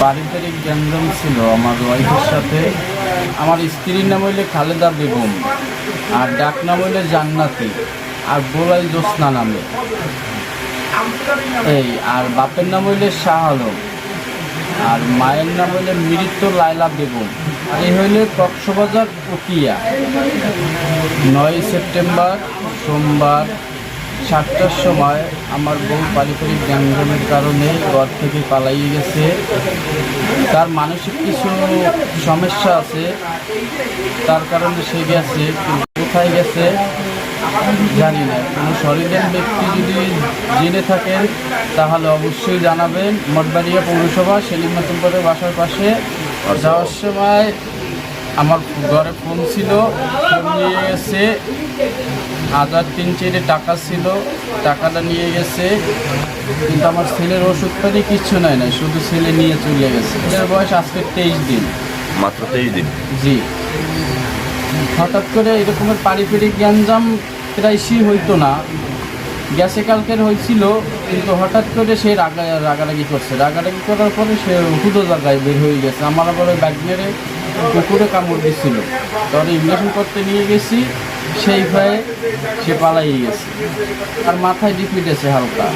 পারিবারিক গ্যাঞ্জাম ছিল আমার ওয়াইফের সাথে। আমার স্ত্রীর নাম হইলে খালেদা বেগম, আর ডাক নাম হইলে জান্নাতি, আর বোলাই জ্যোৎস্না নামে এই। আর বাপের নাম হইলে শাহ আলম, আর মায়ের নাম হইলে মৃত লায়লা বেগম। এই হইলে কক্সবাজার প্রক্রিয়া 9 সেপ্টেম্বর সোমবার 7টার সময় আমার বউ পারিবারিক গ্যাঞ্জামের কারণে ঘর থেকে পালাইয়ে গেছে। তার মানসিক কিছু সমস্যা আছে, তার কারণে সে গেছে, কিন্তু কোথায় গেছে জানি না। কোনো সহৃদয় ব্যক্তি যদি জেনে থাকেন তাহলে অবশ্যই জানাবেন। মঠবাড়িয়া পৌরসভা সেলিম নতুনপুরের বাসার পাশে। যাওয়ার সময় আমার ঘরে ফোন ছিল, ফোন নিয়ে গেছে, 1,000-3 টাকা ছিল, টাকাটা নিয়ে গেছে। কিন্তু আমার ছেলের ওষুধপাতি কিচ্ছু নেয় না, শুধু ছেলে নিয়ে চলে গেছে। ছেলের বয়স আজকে 23 দিন, মাত্র 23 দিন। জি। হঠাৎ করে এরকমের পারিবারিক গ্যাঞ্জাম প্রায়শই হইতো না, গ্যাসে কালকের হয়েছিল, কিন্তু হঠাৎ করে সে রাগারাগি করছে। রাগারাগি করার পরে সে হুদো জায়গায় বের হয়ে গেছে। আমার আবার ওই ব্যাগ মেরে কুকুরে কামড় দিচ্ছিল, তাহলে ইঞ্জেকশন করতে নিয়ে গেছি, সেই ভয়ে সে পালাইয়ে গেছে। আর মাথায় ডিপিটেছে হালকা।